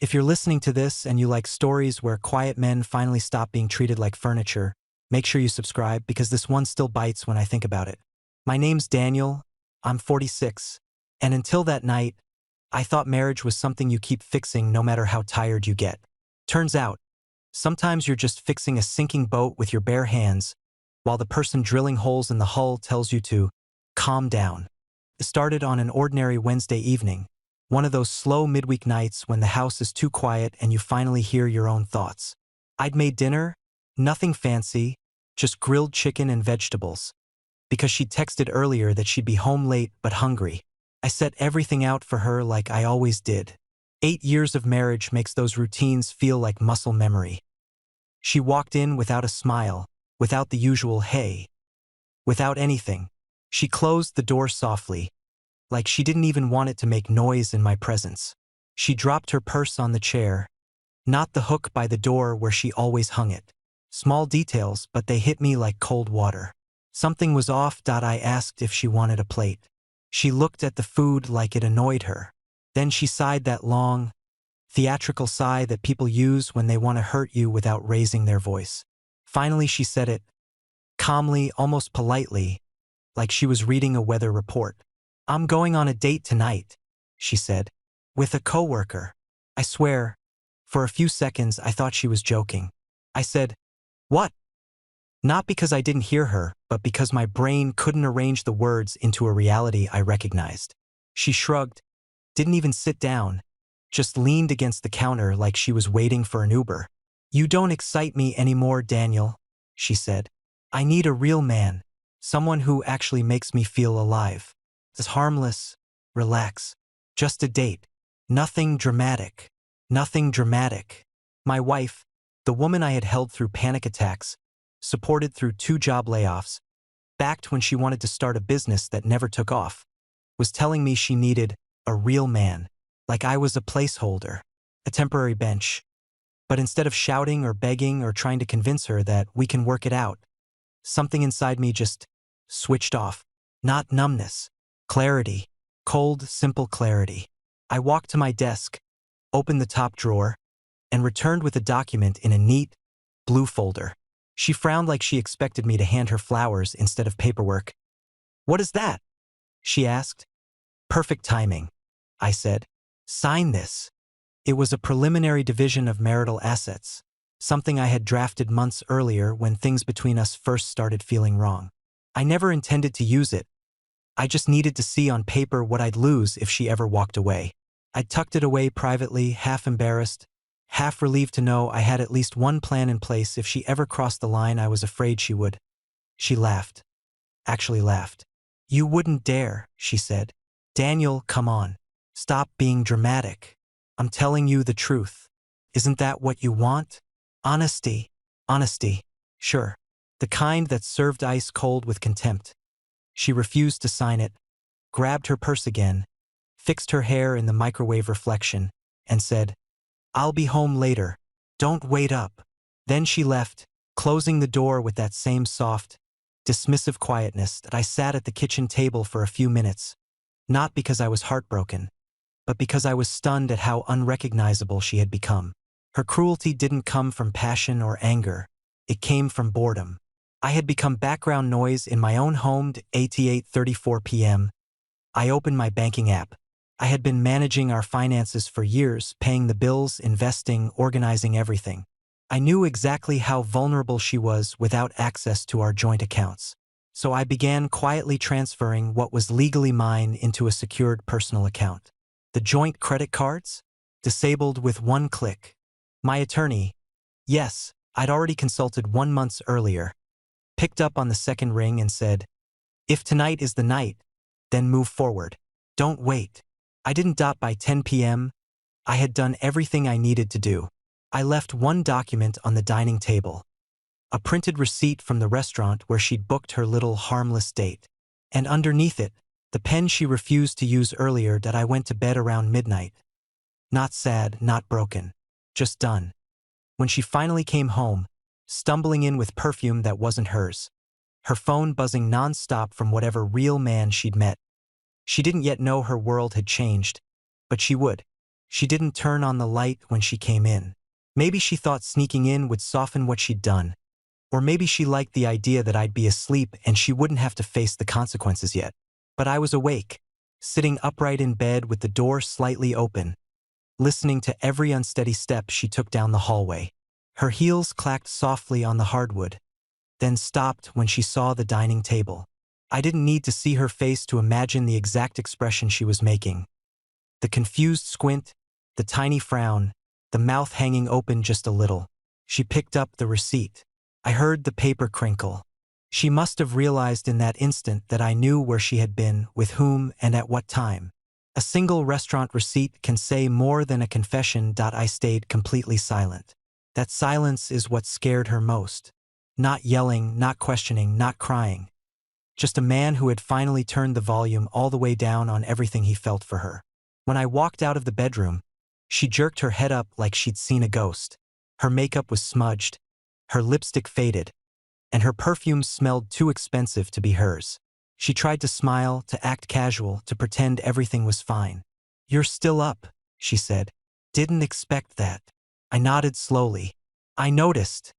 If you're listening to this and you like stories where quiet men finally stop being treated like furniture, make sure you subscribe because this one still bites when I think about it. My name's Daniel, I'm 46, and until that night, I thought marriage was something you keep fixing no matter how tired you get. Turns out, sometimes you're just fixing a sinking boat with your bare hands, while the person drilling holes in the hull tells you to calm down. It started on an ordinary Wednesday evening, one of those slow midweek nights when the house is too quiet and you finally hear your own thoughts. I'd made dinner, nothing fancy, just grilled chicken and vegetables, because she'd texted earlier that she'd be home late but hungry. I set everything out for her like I always did. 8 years of marriage makes those routines feel like muscle memory. She walked in without a smile, without the usual hey, without anything. She closed the door softly, like she didn't even want it to make noise in my presence. She dropped her purse on the chair, not the hook by the door where she always hung it. Small details, but they hit me like cold water. Something was off. I asked if she wanted a plate. She looked at the food like it annoyed her. Then she sighed that long, theatrical sigh that people use when they want to hurt you without raising their voice. Finally she said it, calmly, almost politely, like she was reading a weather report. "I'm going on a date tonight," she said, "with a coworker." I swear, for a few seconds I thought she was joking. I said, "What?" Not because I didn't hear her, but because my brain couldn't arrange the words into a reality I recognized. She shrugged, didn't even sit down, just leaned against the counter like she was waiting for an Uber. "You don't excite me anymore, Daniel," she said. "I need a real man, someone who actually makes me feel alive. It's harmless, relax, just a date. Nothing dramatic, nothing dramatic." My wife, the woman I had held through panic attacks, supported through 2 job layoffs, backed when she wanted to start a business that never took off, was telling me she needed a real man, like I was a placeholder, a temporary bench. But instead of shouting or begging or trying to convince her that we can work it out, something inside me just switched off. Not numbness, clarity, cold, simple clarity. I walked to my desk, opened the top drawer, and returned with a document in a neat, blue folder. She frowned like she expected me to hand her flowers instead of paperwork. "What is that?" she asked. "Perfect timing," I said. "Sign this." It was a preliminary division of marital assets, something I had drafted months earlier when things between us first started feeling wrong. I never intended to use it. I just needed to see on paper what I'd lose if she ever walked away. I tucked it away privately, half embarrassed, half relieved to know I had at least one plan in place if she ever crossed the line I was afraid she would. She laughed. Actually laughed. "You wouldn't dare," she said. "Daniel, come on. Stop being dramatic. I'm telling you the truth. Isn't that what you want? Honesty." Honesty. Sure. The kind that's served ice cold with contempt. She refused to sign it, grabbed her purse again, fixed her hair in the microwave reflection, and said, "I'll be home later. Don't wait up." Then she left, closing the door with that same soft, dismissive quietness that I sat at the kitchen table for a few minutes, not because I was heartbroken, but because I was stunned at how unrecognizable she had become. Her cruelty didn't come from passion or anger. It came from boredom. I had become background noise in my own home at 8:34 p.m. I opened my banking app. I had been managing our finances for years, paying the bills, investing, organizing everything. I knew exactly how vulnerable she was without access to our joint accounts. So I began quietly transferring what was legally mine into a secured personal account. The joint credit cards? Disabled with one click. My attorney, yes, I'd already consulted 1 month earlier, picked up on the second ring and said, "If tonight is the night, then move forward. Don't wait." I didn't dot by 10 p.m. I had done everything I needed to do. I left one document on the dining table, a printed receipt from the restaurant where she'd booked her little harmless date. And underneath it, the pen she refused to use earlier that I went to bed around midnight. Not sad, not broken, just done. When she finally came home, stumbling in with perfume that wasn't hers, her phone buzzing nonstop from whatever real man she'd met. She didn't yet know her world had changed, but she would. She didn't turn on the light when she came in. Maybe she thought sneaking in would soften what she'd done. Or maybe she liked the idea that I'd be asleep and she wouldn't have to face the consequences yet. But I was awake, sitting upright in bed with the door slightly open, listening to every unsteady step she took down the hallway. Her heels clacked softly on the hardwood, then stopped when she saw the dining table. I didn't need to see her face to imagine the exact expression she was making. The confused squint, the tiny frown, the mouth hanging open just a little. She picked up the receipt. I heard the paper crinkle. She must have realized in that instant that I knew where she had been, with whom, and at what time. A single restaurant receipt can say more than a confession. I stayed completely silent. That silence is what scared her most. Not yelling, not questioning, not crying. Just a man who had finally turned the volume all the way down on everything he felt for her. When I walked out of the bedroom, she jerked her head up like she'd seen a ghost. Her makeup was smudged, her lipstick faded, and her perfume smelled too expensive to be hers. She tried to smile, to act casual, to pretend everything was fine. "You're still up," she said. "Didn't expect that." I nodded slowly. "I noticed,"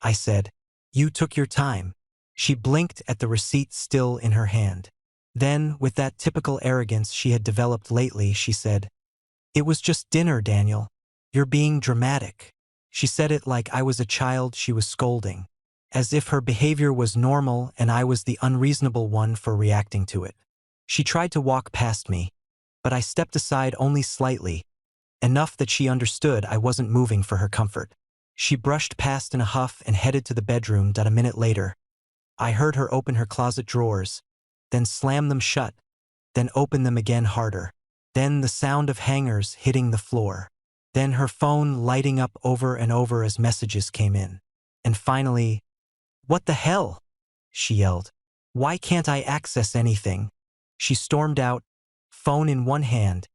I said. "You took your time." She blinked at the receipt still in her hand. Then, with that typical arrogance she had developed lately, she said, "It was just dinner, Daniel. You're being dramatic." She said it like I was a child she was scolding, as if her behavior was normal and I was the unreasonable one for reacting to it. She tried to walk past me, but I stepped aside only slightly, enough that she understood I wasn't moving for her comfort. She brushed past in a huff and headed to the bedroom. A minute later, I heard her open her closet drawers, then slam them shut, then open them again harder. Then the sound of hangers hitting the floor. Then her phone lighting up over and over as messages came in. And finally, "What the hell?" she yelled. "Why can't I access anything?" She stormed out, phone in one hand,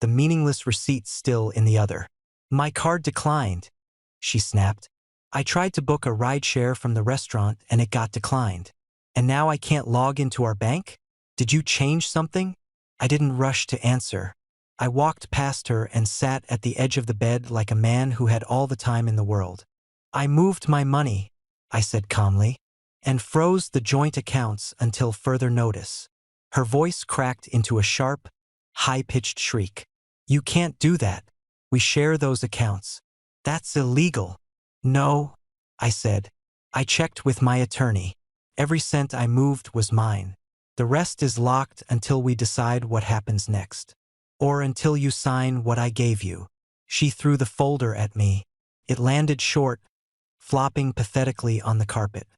the meaningless receipt still in the other. "My card declined," she snapped. "I tried to book a rideshare from the restaurant and it got declined. And now I can't log into our bank? Did you change something?" I didn't rush to answer. I walked past her and sat at the edge of the bed like a man who had all the time in the world. "I moved my money," I said calmly, "and froze the joint accounts until further notice." Her voice cracked into a sharp, high-pitched shriek. "You can't do that. We share those accounts. That's illegal." "No," I said. "I checked with my attorney. Every cent I moved was mine. The rest is locked until we decide what happens next. Or until you sign what I gave you." She threw the folder at me. It landed short, flopping pathetically on the carpet.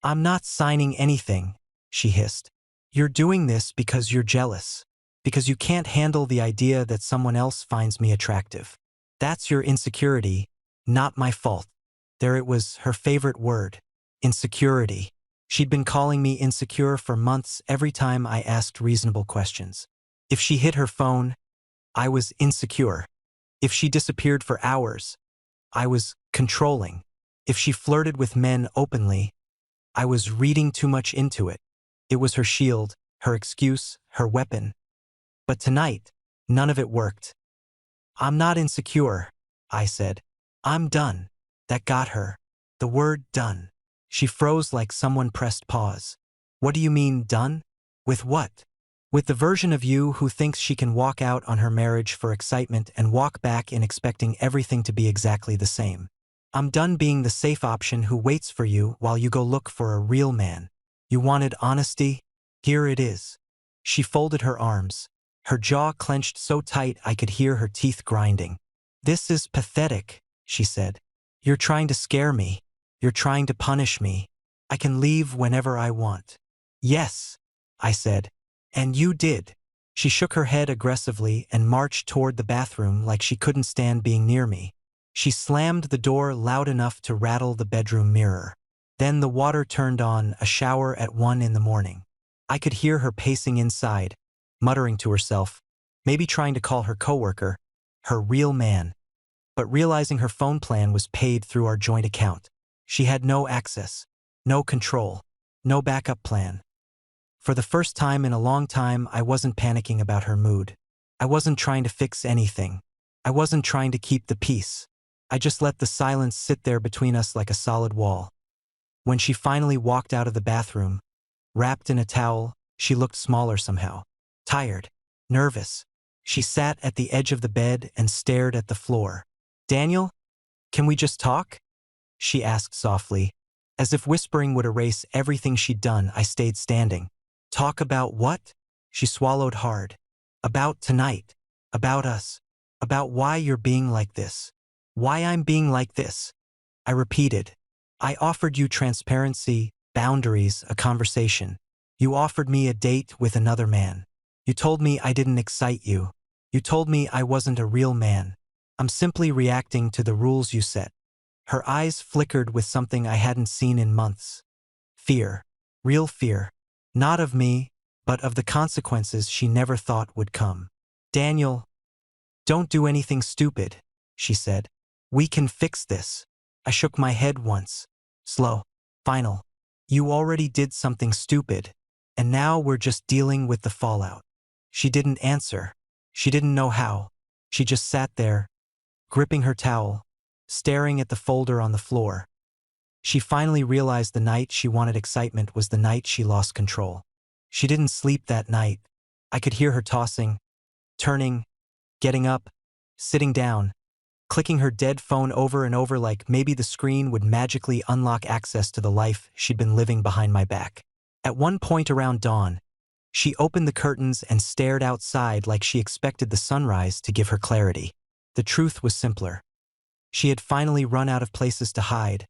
"I'm not signing anything," she hissed. "You're doing this because you're jealous. Because you can't handle the idea that someone else finds me attractive. That's your insecurity, not my fault." There it was, her favorite word. Insecurity. She'd been calling me insecure for months every time I asked reasonable questions. If she hid her phone, I was insecure. If she disappeared for hours, I was controlling. If she flirted with men openly, I was reading too much into it. It was her shield, her excuse, her weapon. But tonight, none of it worked. "I'm not insecure," I said. "I'm done." That got her. The word done. She froze like someone pressed pause. "What do you mean, done? With what?" "With the version of you who thinks she can walk out on her marriage for excitement and walk back in expecting everything to be exactly the same. I'm done being the safe option who waits for you while you go look for a real man. You wanted honesty? Here it is." She folded her arms. Her jaw clenched so tight I could hear her teeth grinding. "This is pathetic," she said. "You're trying to scare me. You're trying to punish me. I can leave whenever I want." "Yes," I said. "And you did." She shook her head aggressively and marched toward the bathroom like she couldn't stand being near me. She slammed the door loud enough to rattle the bedroom mirror. Then the water turned on, a shower at 1 in the morning. I could hear her pacing inside, muttering to herself, maybe trying to call her coworker, her real man. But realizing her phone plan was paid through our joint account. She had no access, no control, no backup plan. For the first time in a long time, I wasn't panicking about her mood. I wasn't trying to fix anything. I wasn't trying to keep the peace. I just let the silence sit there between us like a solid wall. When she finally walked out of the bathroom, wrapped in a towel, she looked smaller somehow. Tired. Nervous. She sat at the edge of the bed and stared at the floor. "Daniel, can we just talk?" she asked softly. As if whispering would erase everything she'd done, I stayed standing. "Talk about what?" She swallowed hard. "About tonight. About us. About why you're being like this. Why I'm being like this." I repeated. "I offered you transparency, boundaries, a conversation. You offered me a date with another man. You told me I didn't excite you. You told me I wasn't a real man. I'm simply reacting to the rules you set." Her eyes flickered with something I hadn't seen in months. Fear. Real fear. Not of me, but of the consequences she never thought would come. "Daniel, don't do anything stupid," she said. "We can fix this." I shook my head once. Slow. Final. "You already did something stupid, and now we're just dealing with the fallout." She didn't answer. She didn't know how. She just sat there, gripping her towel, staring at the folder on the floor. She finally realized the night she wanted excitement was the night she lost control. She didn't sleep that night. I could hear her tossing, turning, getting up, sitting down, clicking her dead phone over and over like maybe the screen would magically unlock access to the life she'd been living behind my back. At one point around dawn, she opened the curtains and stared outside like she expected the sunrise to give her clarity. The truth was simpler. She had finally run out of places to hide.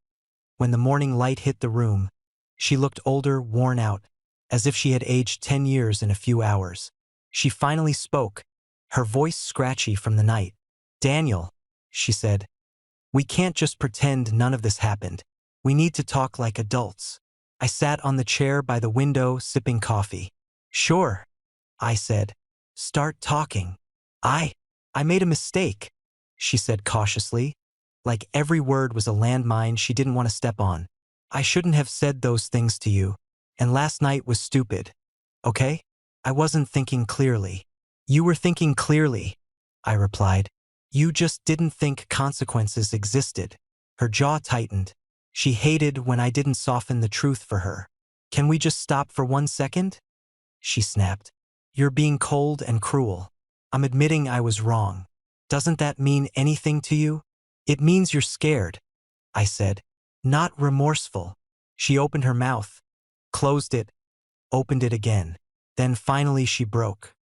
When the morning light hit the room, she looked older, worn out, as if she had aged 10 years in a few hours. She finally spoke, her voice scratchy from the night. "Daniel," she said, "we can't just pretend none of this happened. We need to talk like adults." I sat on the chair by the window, sipping coffee. "Sure," I said. "Start talking." I made a mistake," she said cautiously, like every word was a landmine she didn't want to step on. "I shouldn't have said those things to you, and last night was stupid. Okay? I wasn't thinking clearly." "You were thinking clearly," I replied. "You just didn't think consequences existed." Her jaw tightened. She hated when I didn't soften the truth for her. "Can we just stop for 1 second?" she snapped. "You're being cold and cruel. I'm admitting I was wrong. Doesn't that mean anything to you?" "It means you're scared," I said. "Not remorseful." She opened her mouth, closed it, opened it again. Then finally she broke.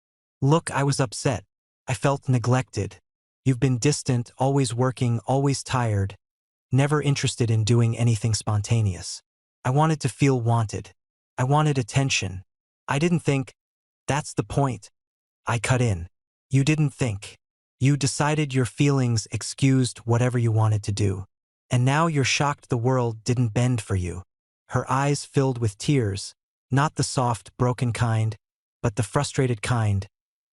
"Look, I was upset. I felt neglected. You've been distant, always working, always tired, never interested in doing anything spontaneous. I wanted to feel wanted. I wanted attention. I didn't think." "That's the point," I cut in. "You didn't think. You decided your feelings excused whatever you wanted to do. And now you're shocked the world didn't bend for you." Her eyes filled with tears, not the soft, broken kind, but the frustrated kind,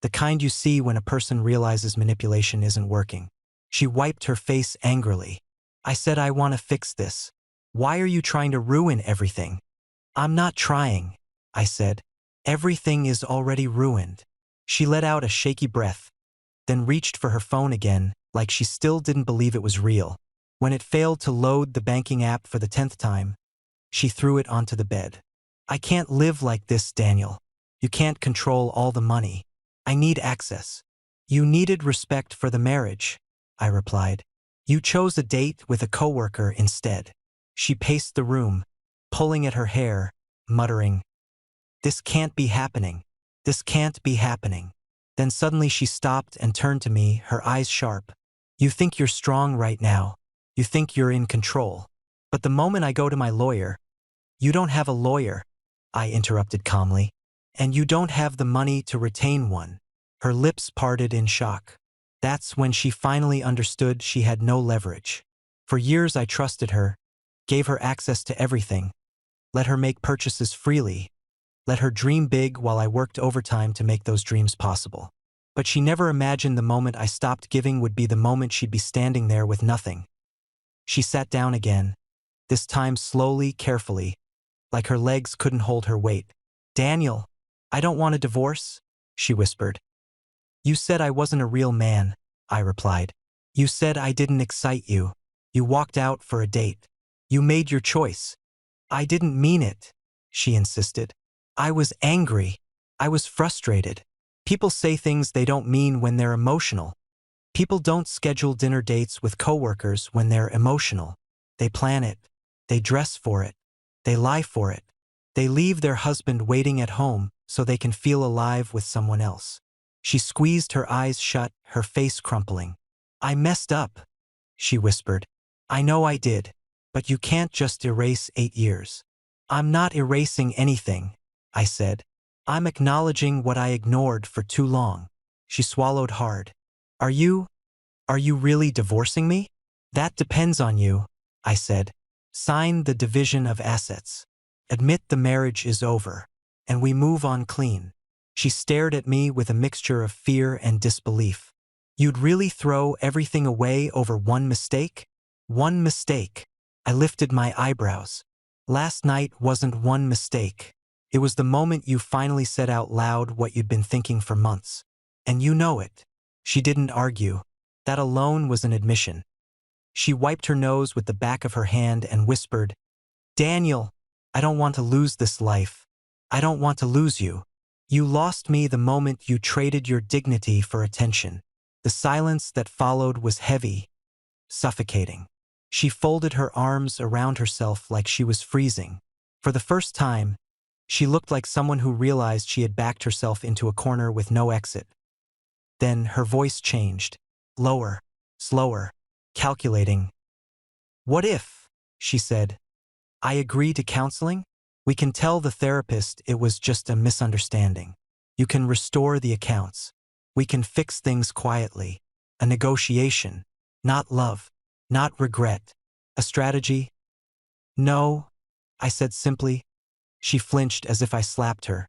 the kind you see when a person realizes manipulation isn't working. She wiped her face angrily. "I said I want to fix this. Why are you trying to ruin everything?" "I'm not trying," I said. "Everything is already ruined." She let out a shaky breath, then reached for her phone again, like she still didn't believe it was real. When it failed to load the banking app for the 10th time, she threw it onto the bed. "I can't live like this, Daniel. You can't control all the money. I need access." "You needed respect for the marriage," I replied. "You chose a date with a coworker instead." She paced the room, pulling at her hair, muttering, "This can't be happening. This can't be happening." Then suddenly she stopped and turned to me, her eyes sharp. "You think you're strong right now. You think you're in control. But the moment I go to my lawyer—" "You don't have a lawyer," I interrupted calmly. "And you don't have the money to retain one." Her lips parted in shock. That's when she finally understood she had no leverage. For years I trusted her, gave her access to everything, let her make purchases freely, let her dream big while I worked overtime to make those dreams possible. But she never imagined the moment I stopped giving would be the moment she'd be standing there with nothing. She sat down again, this time slowly, carefully, like her legs couldn't hold her weight. "Daniel, I don't want a divorce," she whispered. "You said I wasn't a real man. I replied. You said I didn't excite you. You walked out for a date. You made your choice. I didn't mean it, she insisted. I was angry. I was frustrated. People say things they don't mean when they're emotional. People don't schedule dinner dates with coworkers when they're emotional. They plan it. They dress for it. They lie for it. They leave their husband waiting at home so they can feel alive with someone else. She squeezed her eyes shut, her face crumpling. I messed up, she whispered. I know I did, but you can't just erase 8 years. I'm not erasing anything, I said. I'm acknowledging what I ignored for too long. She swallowed hard. Are you really divorcing me? That depends on you, I said. Sign the division of assets. Admit the marriage is over, and we move on clean. She stared at me with a mixture of fear and disbelief. You'd really throw everything away over one mistake? One mistake. I lifted my eyebrows. Last night wasn't one mistake. It was the moment you finally said out loud what you'd been thinking for months. And you know it. She didn't argue. That alone was an admission. She wiped her nose with the back of her hand and whispered, Daniel, I don't want to lose this life. I don't want to lose you. You lost me the moment you traded your dignity for attention. The silence that followed was heavy, suffocating. She folded her arms around herself like she was freezing. For the first time, she looked like someone who realized she had backed herself into a corner with no exit. Then her voice changed, lower, slower, calculating. What if, she said, I agree to counseling? We can tell the therapist it was just a misunderstanding. You can restore the accounts. We can fix things quietly. A negotiation, not love, not regret. A strategy? No, I said simply. She flinched as if I slapped her.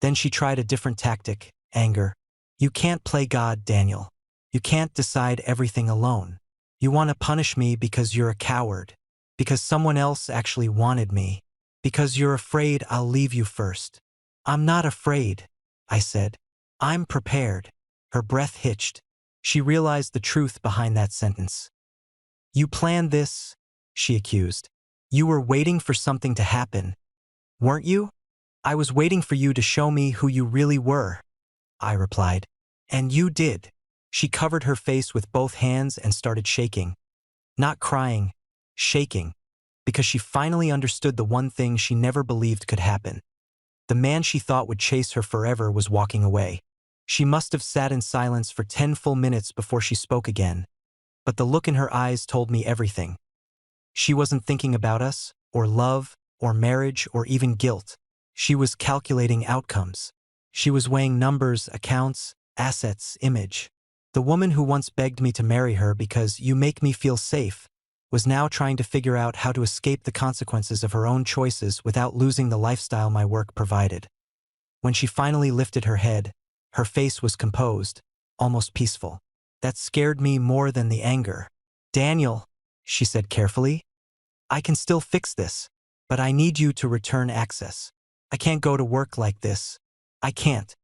Then she tried a different tactic, anger. You can't play God, Daniel. You can't decide everything alone. You want to punish me because you're a coward, because someone else actually wanted me, because you're afraid I'll leave you first. I'm not afraid, I said. I'm prepared. Her breath hitched. She realized the truth behind that sentence. You planned this, she accused. You were waiting for something to happen, weren't you? I was waiting for you to show me who you really were, I replied. And you did. She covered her face with both hands and started shaking. Not crying, shaking, because she finally understood the one thing she never believed could happen. The man she thought would chase her forever was walking away. She must have sat in silence for 10 full minutes before she spoke again. But the look in her eyes told me everything. She wasn't thinking about us, or love, or marriage, or even guilt. She was calculating outcomes. She was weighing numbers, accounts, assets, image. The woman who once begged me to marry her because you make me feel safe was now trying to figure out how to escape the consequences of her own choices without losing the lifestyle my work provided. When she finally lifted her head, her face was composed, almost peaceful. That scared me more than the anger. Daniel, she said carefully, I can still fix this, but I need you to return access. I can't go to work like this. I can't.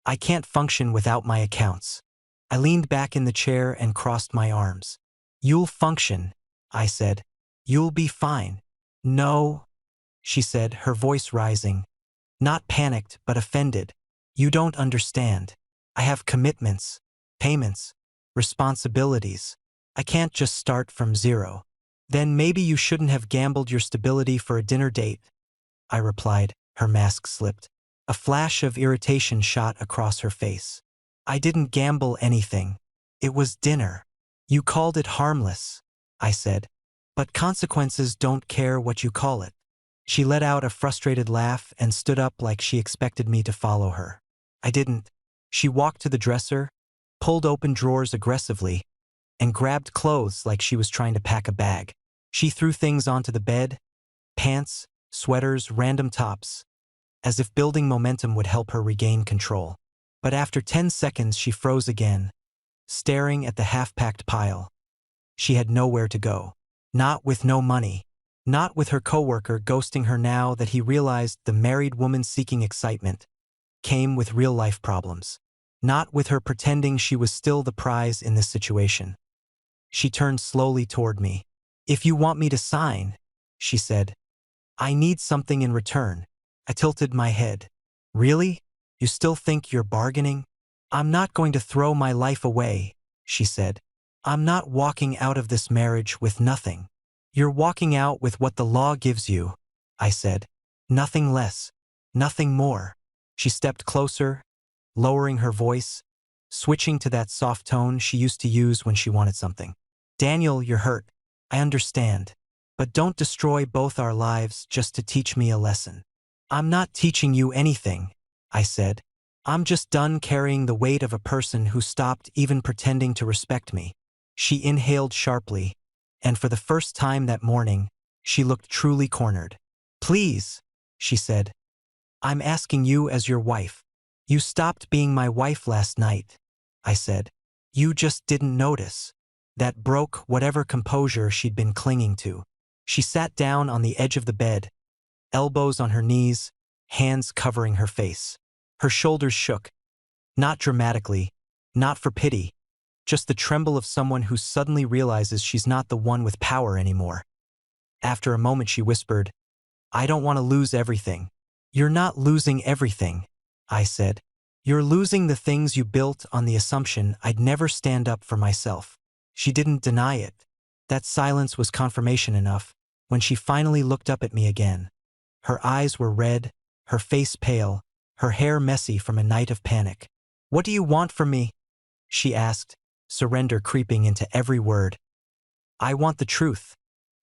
I can't function without my accounts. I leaned back in the chair and crossed my arms. You'll function, I said. You'll be fine. No, she said, her voice rising. Not panicked, but offended. You don't understand. I have commitments, payments, responsibilities. I can't just start from zero. Then maybe you shouldn't have gambled your stability for a dinner date, I replied. Her mask slipped. A flash of irritation shot across her face. I didn't gamble anything. It was dinner. You called it harmless, I said. But consequences don't care what you call it. She let out a frustrated laugh and stood up like she expected me to follow her. I didn't. She walked to the dresser, pulled open drawers aggressively, and grabbed clothes like she was trying to pack a bag. She threw things onto the bed, pants, sweaters, random tops, as if building momentum would help her regain control. But after 10 seconds she froze again, staring at the half-packed pile. She had nowhere to go. Not with no money. Not with her coworker ghosting her now that he realized the married woman seeking excitement came with real-life problems. not with her pretending she was still the prize in this situation. She turned slowly toward me. "If you want me to sign," she said, "I need something in return." I tilted my head. "Really? You still think you're bargaining?" "I'm not going to throw my life away," she said. "I'm not walking out of this marriage with nothing." "You're walking out with what the law gives you," I said. "Nothing less, nothing more." She stepped closer, lowering her voice, switching to that soft tone she used to use when she wanted something. "Daniel, you're hurt. I understand. But don't destroy both our lives just to teach me a lesson." "I'm not teaching you anything," I said. "I'm just done carrying the weight of a person who stopped even pretending to respect me." She inhaled sharply, and for the first time that morning, she looked truly cornered. "Please," she said. "I'm asking you as your wife." "You stopped being my wife last night," I said. "You just didn't notice." That broke whatever composure she'd been clinging to. She sat down on the edge of the bed, elbows on her knees, hands covering her face. Her shoulders shook, not dramatically, not for pity, just the tremble of someone who suddenly realizes she's not the one with power anymore. After a moment she whispered, "I don't want to lose everything." "You're not losing everything," I said. "You're losing the things you built on the assumption I'd never stand up for myself." She didn't deny it. That silence was confirmation enough. When she finally looked up at me again, her eyes were red, her face pale, her hair messy from a night of panic. "What do you want from me?" she asked, surrender creeping into every word. "I want the truth,"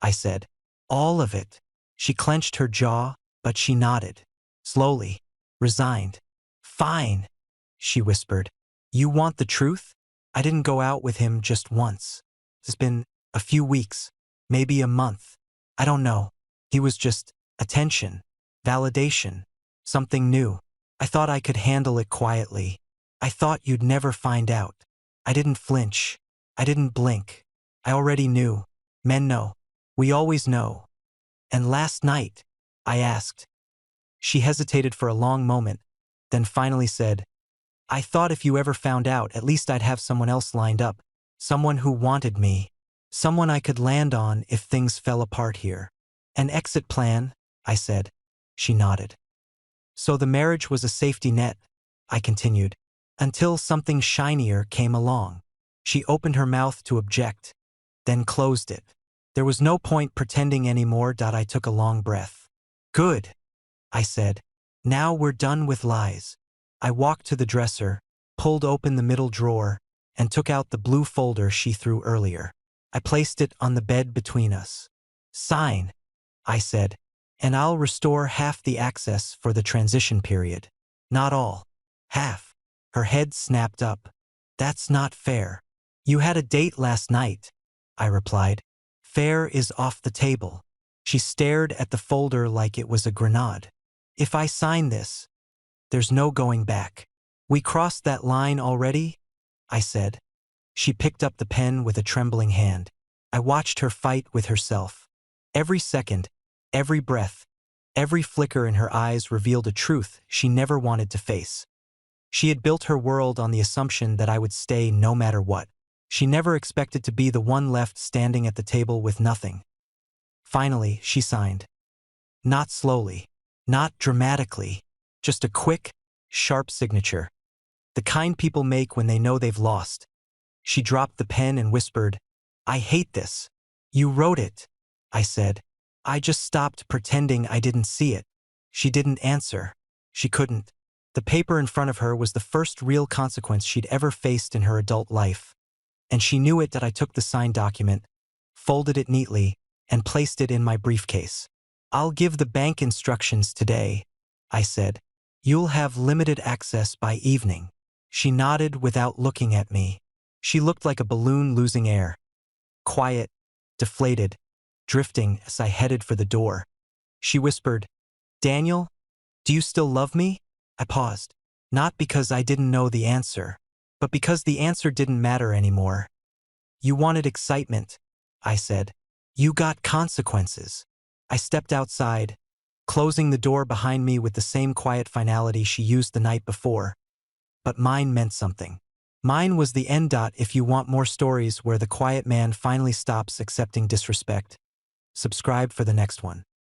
I said. "All of it." She clenched her jaw, but she nodded. Slowly, resigned. "Fine," she whispered. "You want the truth?" I didn't go out with him just once. It's been a few weeks, maybe a month. I don't know. He was just attention, validation, something new. I thought I could handle it quietly. I thought you'd never find out. I didn't flinch. I didn't blink. I already knew. Men know. We always know. And last night, I asked. She hesitated for a long moment, then finally said, "I thought if you ever found out, at least I'd have someone else lined up. Someone who wanted me. Someone I could land on if things fell apart here." "An exit plan," I said. She nodded. "So the marriage was a safety net," I continued, "until something shinier came along." She opened her mouth to object, then closed it. There was no point pretending anymore. I took a long breath. "Good," I said. "Now we're done with lies." I walked to the dresser, pulled open the middle drawer, and took out the blue folder she threw earlier. I placed it on the bed between us. "Sign," I said, "and I'll restore half the access for the transition period." "Not all. Half." Her head snapped up. "That's not fair." "You had a date last night," I replied. "Fair is off the table." She stared at the folder like it was a grenade. "If I sign this, there's no going back." "We crossed that line already," I said. She picked up the pen with a trembling hand. I watched her fight with herself. Every second, every breath, every flicker in her eyes revealed a truth she never wanted to face. She had built her world on the assumption that I would stay no matter what. She never expected to be the one left standing at the table with nothing. Finally, she signed. Not slowly, not dramatically, just a quick, sharp signature. The kind people make when they know they've lost. She dropped the pen and whispered, "I hate this." "You wrote it," I said. "I just stopped pretending I didn't see it." She didn't answer. She couldn't. The paper in front of her was the first real consequence she'd ever faced in her adult life. And she knew it. That I took the signed document, folded it neatly, and placed it in my briefcase. "I'll give the bank instructions today," I said. "You'll have limited access by evening." She nodded without looking at me. She looked like a balloon losing air. Quiet, deflated, drifting as I headed for the door. She whispered, "Daniel, do you still love me?" I paused. Not because I didn't know the answer, but because the answer didn't matter anymore. "You wanted excitement," I said. "You got consequences." I stepped outside, closing the door behind me with the same quiet finality she used the night before. but mine meant something. Mine was the end. If you want more stories where the quiet man finally stops accepting disrespect, subscribe for the next one.